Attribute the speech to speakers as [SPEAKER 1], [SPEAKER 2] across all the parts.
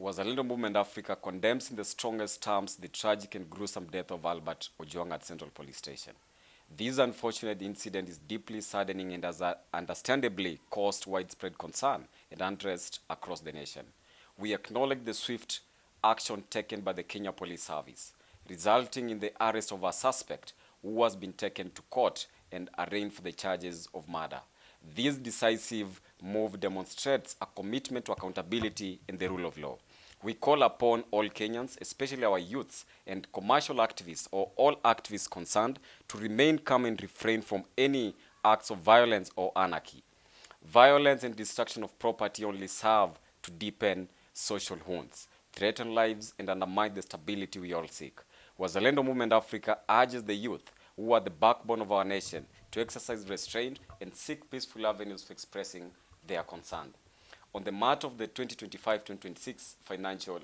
[SPEAKER 1] Wazalendo Movement Africa condemns in the strongest terms the tragic and gruesome death of Albert Ojwang at Central Police Station. This unfortunate incident is deeply saddening and has understandably caused widespread concern and unrest across the nation. We acknowledge the swift action taken by the Kenya Police Service, resulting in the arrest of a suspect who has been taken to court and arraigned for the charges of murder. This decisive move demonstrates a commitment to accountability and the rule of law. We call upon all Kenyans, especially our youths and commercial activists or all activists concerned, to remain calm and refrain from any acts of violence or anarchy. Violence and destruction of property only serve to deepen social wounds, threaten lives, and undermine the stability we all seek. Wazalendo Movement Africa urges the youth, who are the backbone of our nation, to exercise restraint and seek peaceful avenues for expressing their concern. On the matter of the 2025-2026 financial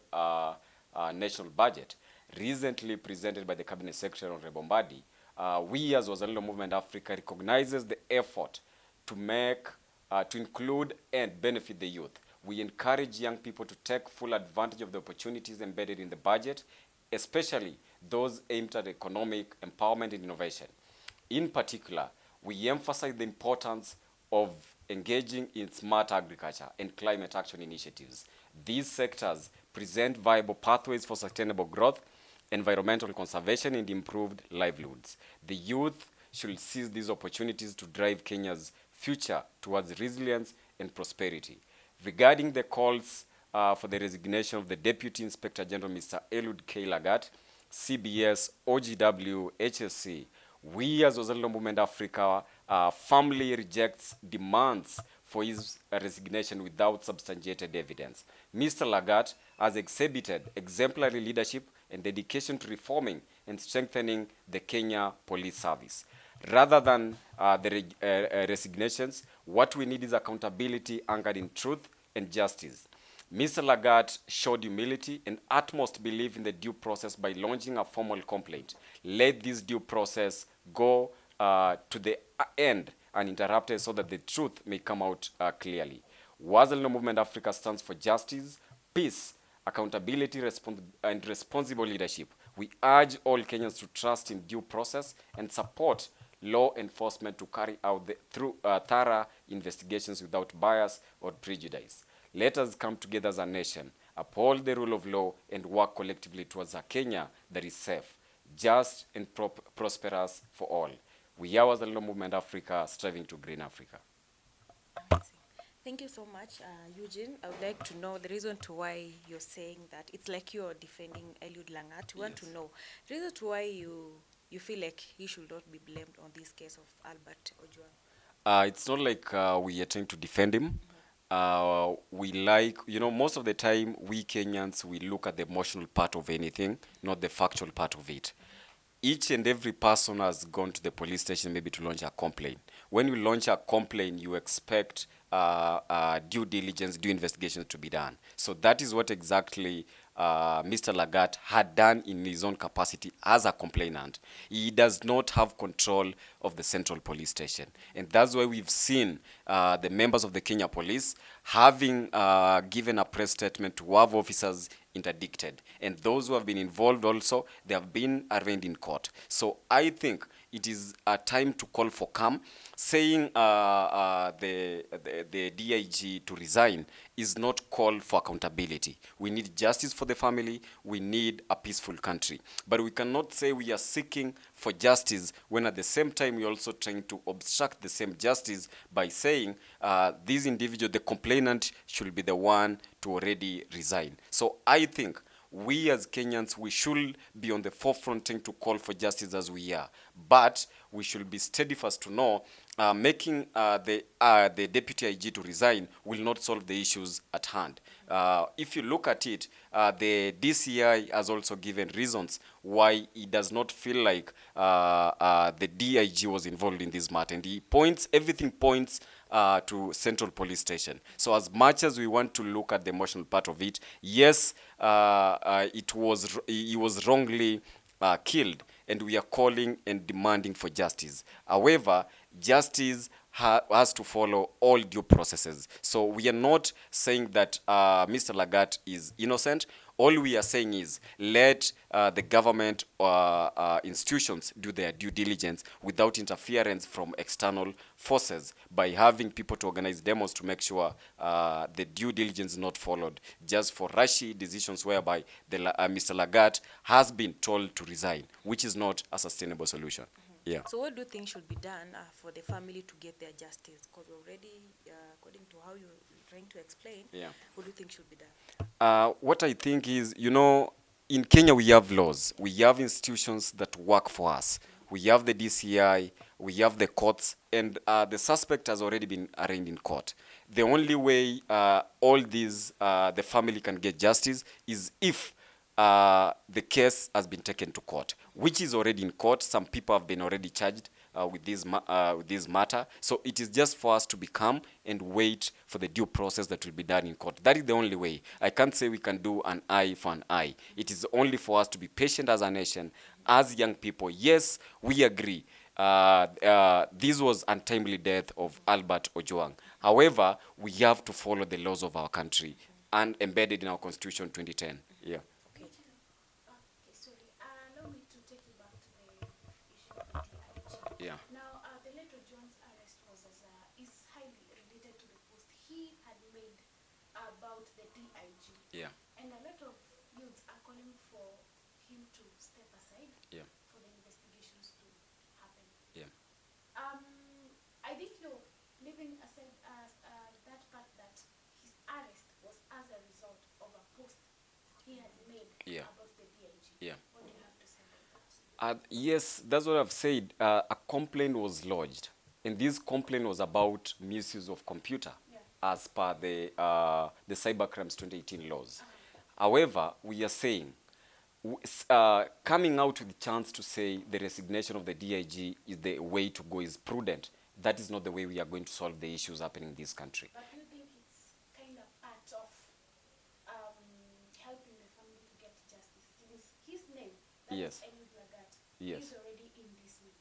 [SPEAKER 1] national budget, recently presented by the Cabinet Secretary Honorable Mbadi, we as Wazalendo Movement Africa recognizes the effort to include and benefit the youth. We encourage young people to take full advantage of the opportunities embedded in the budget, especially those aimed at economic empowerment and innovation. In particular, we emphasize the importance of engaging in smart agriculture and climate action initiatives. These sectors present viable pathways for sustainable growth, environmental conservation, and improved livelihoods. The youth should seize these opportunities to drive Kenya's future towards resilience and prosperity. Regarding the calls for the resignation of the Deputy Inspector General, Mr. Eliud Lagat, CBS, OGW, HSC, we as Wazalendo Movement Africa firmly rejects demands for his resignation without substantiated evidence. Mr. Lagat has exhibited exemplary leadership and dedication to reforming and strengthening the Kenya Police Service. Rather than resignations, what we need is accountability anchored in truth and justice. Mr. Lagat showed humility and utmost belief in the due process by launching a formal complaint. Let this due process go to the end uninterrupted so that the truth may come out clearly. Wazalendo Movement Africa stands for justice, peace, accountability, and responsible leadership. We urge all Kenyans to trust in due process and support law enforcement to carry out thorough investigations without bias or prejudice. Let us come together as a nation, uphold the rule of law, and work collectively towards a Kenya that is safe, just, and prosperous for all. We are Wazalendo Movement Africa, striving to green Africa.
[SPEAKER 2] Thank you so much, Eugene. I would like to know the reason to why you're saying that. It's like you're defending Eliud Lagat. We want to know the reason to why you feel like he should not be blamed on this case of Albert Ojwang.
[SPEAKER 1] It's not like we are trying to defend him. We most of the time, we Kenyans, we look at the emotional part of anything, not the factual part of it. Each and every person has gone to the police station maybe to launch a complaint. When you launch a complaint, you expect due diligence, due investigations to be done. So that is what exactly Mr. Lagat had done in his own capacity as a complainant. He does not have control of the Central Police Station. And that's why we've seen the members of the Kenya Police having given a press statement to have officers interdicted. And those who have been involved also, they have been arraigned in court. So I think it is a time to call for calm. Saying the DIG to resign is not call for accountability. We need justice for the family. We need a peaceful country. But we cannot say we are seeking for justice when at the same time we're also trying to obstruct the same justice by saying this individual, the complainant, should be the one to already resign. So I think we as Kenyans, we should be on the forefront to call for justice as we are. But we should be steadfast to know making the deputy IG to resign will not solve the issues at hand. If you look at it, the DCI has also given reasons why he does not feel like the DIG was involved in this matter. And everything points to Central Police Station. So as much as we want to look at the emotional part of it, yes, he was wrongly killed, and we are calling and demanding for justice. However, justice has to follow all due processes. So we are not saying that Mr. Lagat is innocent. All we are saying is let the government institutions do their due diligence without interference from external forces, by having people to organize demos to make sure the due diligence is not followed, just for rushy decisions whereby Mr. Lagat has been told to resign, which is not a sustainable solution. Yeah.
[SPEAKER 2] So what do you think should be done for the family to get their justice? Because already, according to how you're trying to explain,
[SPEAKER 1] Yeah.
[SPEAKER 2] what do you think should be done?
[SPEAKER 1] What I think is, in Kenya we have laws, we have institutions that work for us. We have the DCI, we have the courts, and the suspect has already been arraigned in court. The only way all these, the family can get justice is if the case has been taken to court, which is already in court. Some people have been already charged with this matter. So it is just for us to be calm and wait for the due process that will be done in court. That is the only way. I can't say we can do an eye for an eye. It is only for us to be patient as a nation, as young people. Yes, we agree. This was untimely death of Albert Ojwang. However, we have to follow the laws of our country and embedded in our constitution 2010. Yeah.
[SPEAKER 2] Okay.
[SPEAKER 3] Okay, sorry. Allow me to take you back to the issue of the DIG.
[SPEAKER 1] Yeah.
[SPEAKER 3] Now, the late John's arrest is highly related to the post he had made about the DIG.
[SPEAKER 1] Yeah.
[SPEAKER 3] And a lot of youths are calling for him to step aside
[SPEAKER 1] Yeah.
[SPEAKER 3] for the investigations to happen.
[SPEAKER 1] Yeah.
[SPEAKER 3] I think you're leaving aside that part that his arrest was as a result of a post he had made
[SPEAKER 1] Yeah.
[SPEAKER 3] about the DIG.
[SPEAKER 1] Yeah.
[SPEAKER 3] What do you have to say about that?
[SPEAKER 1] Yes, that's what I've said. A complaint was lodged, and this complaint was about misuse of computer,
[SPEAKER 3] Yeah.
[SPEAKER 1] as per the Cybercrimes 2018 laws. However, we are saying, coming out with the chance to say the resignation of the DIG is the way to go is prudent. That is not the way we are going to solve the issues happening in this country.
[SPEAKER 3] But do you think it's kind of part of helping the family to get justice? Since his name, that
[SPEAKER 1] Yes.
[SPEAKER 3] is Eliud Lagat,
[SPEAKER 1] Yes.
[SPEAKER 3] is already in this mix.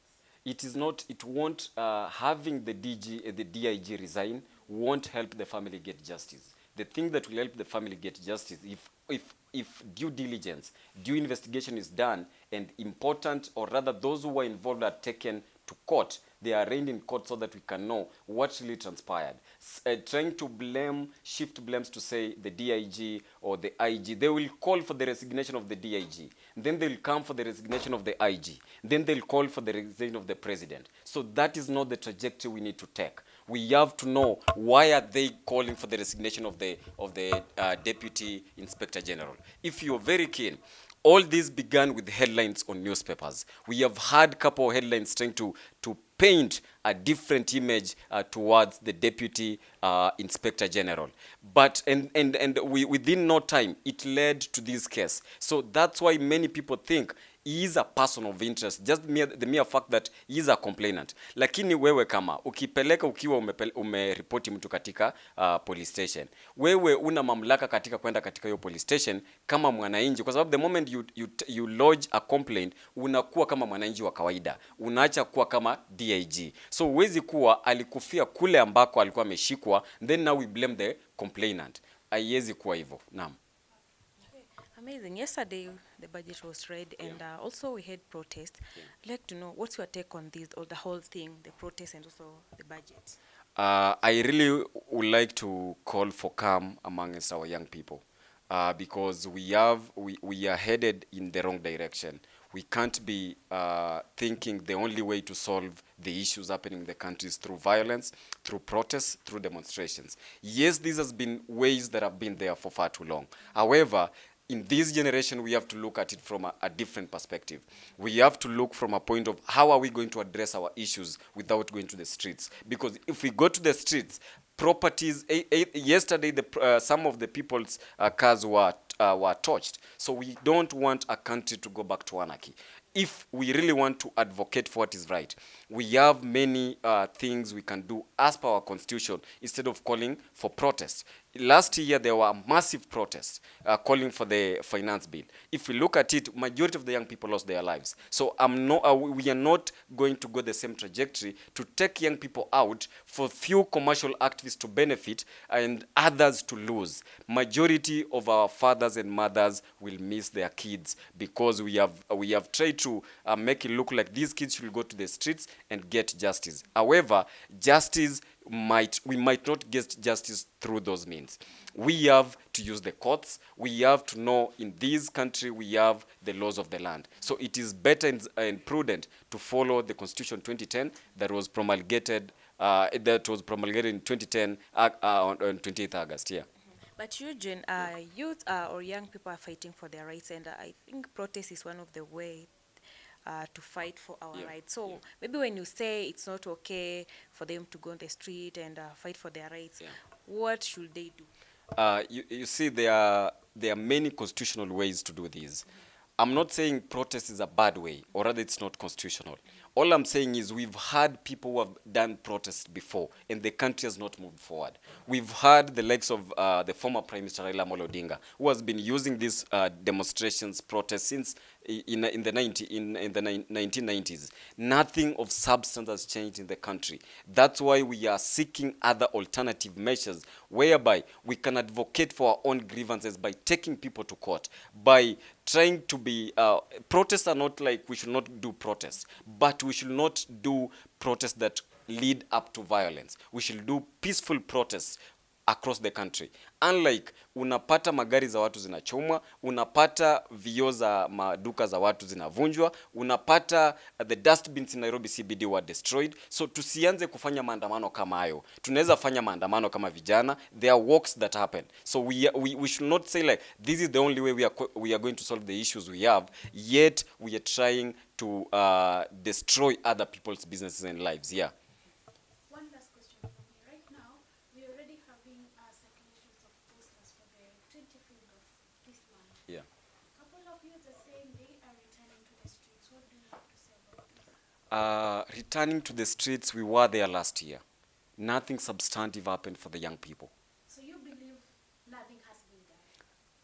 [SPEAKER 1] It is not, it won't, having the DIG resign won't help the family get justice. The thing that will help the family get justice, if due diligence, due investigation is done, and important, or rather those who were involved are taken to court, they are arraigned in court so that we can know what really transpired. Trying to shift blames to say the DIG or the IG, they will call for the resignation of the DIG. Then they'll come for the resignation of the IG. Then they'll call for the resignation of the president. So that is not the trajectory we need to take. We have to know why are they calling for the resignation of the Deputy Inspector General. If you're very keen, all this began with headlines on newspapers. We have had a couple of headlines trying to paint a different image towards the Deputy Inspector General. But within no time, it led to this case. So that's why many people think he is a person of interest, just the mere fact that he is a complainant. Lakini wewe kama ukipeleka ukiwa umeripoti mtu katika police station, wewe una mamlaka katika kwenda katika hiyo police station kama mwananchi, kwa sababu the moment you lodge a complaint, unakuwa kama mwananchi wa kawaida, unaacha kuwa kama DIG. So huwezi kuwa alikufia kule ambako alikuwa ameshikwa, then now we blame the complainant. Haiwezi kuwa hivyo. Naam.
[SPEAKER 2] Amazing. Yesterday, the budget was read, and also we had protests. I'd like to know what's your take on this, or the whole thing, the protests and also the budget.
[SPEAKER 1] I really would like to call for calm amongst our young people, because we are headed in the wrong direction. We can't be thinking the only way to solve the issues happening in the country is through violence, through protests, through demonstrations. Yes, these has been ways that have been there for far too long. However, in this generation, we have to look at it from a different perspective. We have to look from a point of how are we going to address our issues without going to the streets. Because if we go to the streets, properties, yesterday some of the people's cars were torched. So we don't want a country to go back to anarchy. if we really want to advocate for what is right, we have many things we can do as per our constitution instead of calling for protest. Last year there were massive protests calling for the finance bill. If we look at it, majority of the young people lost their lives. So we are not going to go the same trajectory to take young people out for few commercial activists to benefit and others to lose. Majority of our fathers and mothers will miss their kids because we have tried to make it look like these kids should go to the streets and get justice. However, we might not get justice through those means. We have to use the courts. We have to know in this country we have the laws of the land. So it is better and prudent to follow the Constitution 2010 that was promulgated in 2010 on 28th August. Yeah.
[SPEAKER 2] But Eugene, youth or young people are fighting for their rights, and I think protest is one of the way to fight for our rights. So maybe when you say it's not okay for them to go on the street and fight for their rights, what should they do?
[SPEAKER 1] You see, there are many constitutional ways to do this. I'm not saying protest is a bad way, or rather it's not constitutional. All I'm saying is we've had people who have done protests before, and the country has not moved forward. We've had the likes of the former Prime Minister Raila Amolo Odinga, who has been using these demonstrations, protests since in the 1990s. Nothing of substance has changed in the country. That's why we are seeking other alternative measures whereby we can advocate for our own grievances by taking people to court, by trying to be protests are not like we should not do protests, but we should not do protests that lead up to violence. We should do peaceful protests across the country. Unlike unapata magari za watu zinachomwa, unapata vioo za maduka za watu zinavunjwa, unapata the dustbins in Nairobi CBD were destroyed. So tusianze kufanya maandamano kama hayo. Tunaweza fanya maandamano kama vijana. There are walks that happen. So we should not say like this is the only way we are going to solve the issues we have, yet we are trying to destroy other people's businesses and lives. Yeah.
[SPEAKER 3] One last question from me. Right now, we are already having circulations of posters for the 25th of this month.
[SPEAKER 1] Yeah.
[SPEAKER 3] A couple of youths are saying they are returning to the streets. What do you have to say about this?
[SPEAKER 1] Returning to the streets, we were there last year. Nothing substantive happened for the young people.
[SPEAKER 3] So you believe nothing has been done?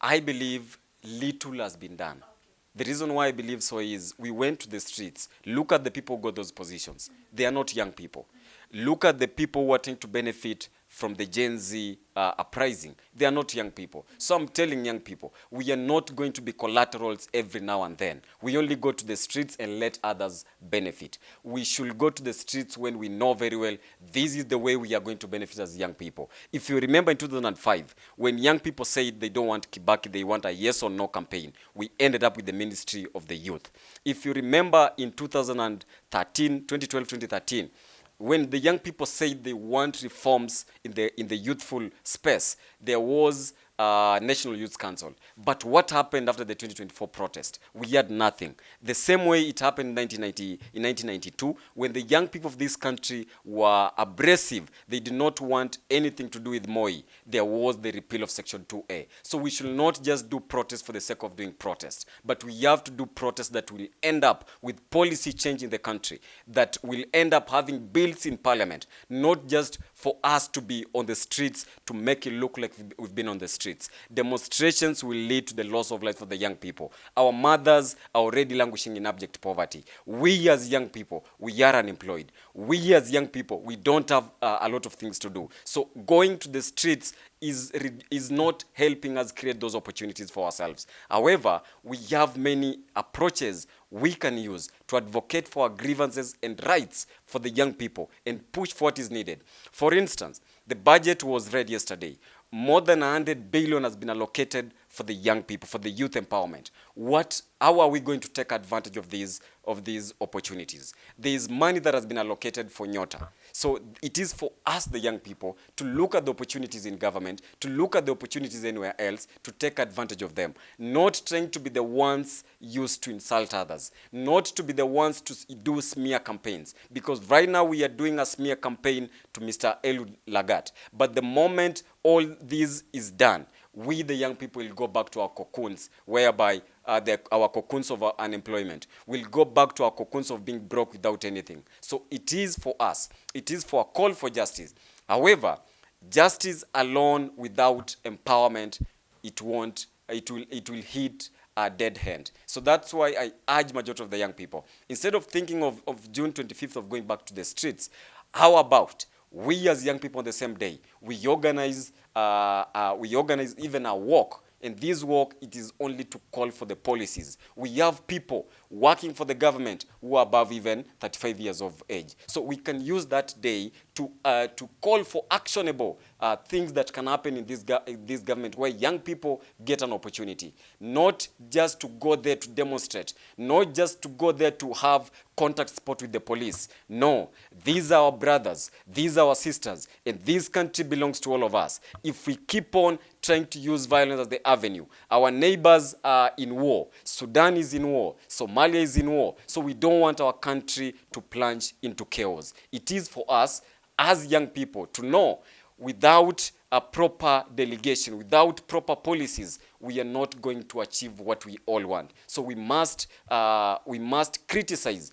[SPEAKER 1] I believe little has been done.
[SPEAKER 3] Okay.
[SPEAKER 1] The reason why I believe so is we went to the streets. Look at the people who got those positions. They are not young people. Look at the people wanting to benefit from the Gen Z uprising. They are not young people. So I'm telling young people, we are not going to be collaterals every now and then. We only go to the streets and let others benefit. We should go to the streets when we know very well this is the way we are going to benefit as young people. If you remember in 2005, when young people said they don't want Kibaki, they want a yes or no campaign, we ended up with the Ministry of the Youth. If you remember in 2012-2013, when the young people said they want reforms in the youthful space, there was National Youth Council. But what happened after the 2024 protest? We had nothing. The same way it happened in 1992, when the young people of this country were abrasive, they did not want anything to do with Moi. There was the repeal of Section 2A. So we should not just do protests for the sake of doing protests, but we have to do protests that will end up with policy change in the country, that will end up having bills in parliament, not just for us to be on the streets to make it look like we've been on the streets. Demonstrations will lead to the loss of life for the young people. Our mothers are already languishing in abject poverty. We as young people, we are unemployed. We as young people, we don't have a lot of things to do. So going to the streets is not helping us create those opportunities for ourselves. However, we have many approaches we can use to advocate for our grievances and rights for the young people and push for what is needed. For instance, the budget was read yesterday. More than 100 billion has been allocated for the young people, for the youth empowerment. How are we going to take advantage of these opportunities? There is money that has been allocated for Nyota. So it is for us, the young people, to look at the opportunities in government, to look at the opportunities anywhere else, to take advantage of them. Not trying to be the ones used to insult others. Not to be the ones to do smear campaigns. Because right now we are doing a smear campaign to Mr. Eliud Lagat. But the moment all this is done, we the young people will go back to our cocoons, whereby our cocoons of our unemployment. We'll go back to our cocoons of being broke without anything. So it is for us. It is for a call for justice. However, justice alone without empowerment, it will hit a dead hand. So that's why I urge majority of the young people, instead of thinking of June 25th of going back to the streets, how about we as young people on the same day, we organize even a walk. And this walk, it is only to call for the policies. We have people working for the government who are above even 35 years of age. So we can use that day to call for actionable things that can happen in this government, where young people get an opportunity. Not just to go there to demonstrate, not just to go there to have contact spot with the police. No, these are our brothers, these are our sisters, and this country belongs to all of us. If we keep on trying to use violence as the avenue, our neighbors are in war, Sudan is in war, Somalia is in war, so we don't want our country to plunge into chaos. It is for us as young people to know, without a proper delegation, without proper policies, we are not going to achieve what we all want. So we must criticize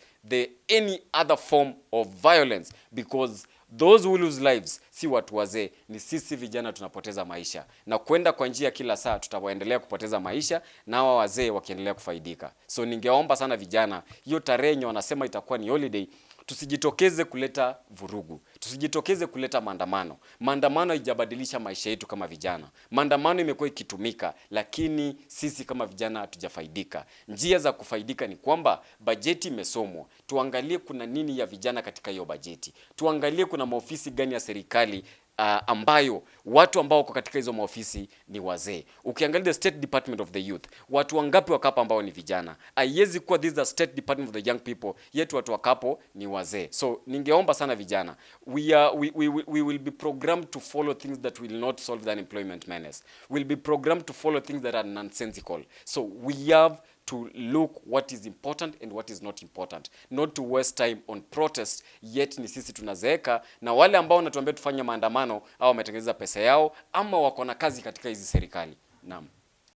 [SPEAKER 1] any other form of violence, because those who lose lives si watu wazee, ni sisi vijana tunapoteza maisha, na kwenda kwa njia kila saa tutaendelea kupoteza maisha na hawa wazee wakiendelea kufaidika. So ningeomba sana vijana, hiyo tarehe wanasema itakuwa ni holiday, tusijitokeze kuleta vurugu, tusijitokeze kuleta maandamano. Maandamano haijabadilisha maisha yetu kama vijana. Maandamano imekuwa ikitumika, lakini sisi kama vijana hatujafaidika. Njia za kufaidika ni kwamba bajeti imesomwa. Tuangalie kuna nini ya vijana katika hiyo bajeti. Tuangalie kuna maofisi gani ya serikali ambayo watu ambao wako katika hizo maofisi ni wazee. Ukiangalia the State Department of the Youth, watu wangapi wakapo ambao ni vijana? Haiwezi kuwa this is the State Department of the Young People, yet watu wakapo ni wazee. So ningeomba sana vijana, we will be programmed to follow things that will not solve the unemployment menace. We'll be programmed to follow things that are nonsensical. So we have to look what is important and what is not important, not to waste time on protest, yet ni sisi tunazeeka, na wale ambao wanatuambia tufanye maandamano au wametengeneza pesa yao ama wako na kazi katika hizi serikali. Naam.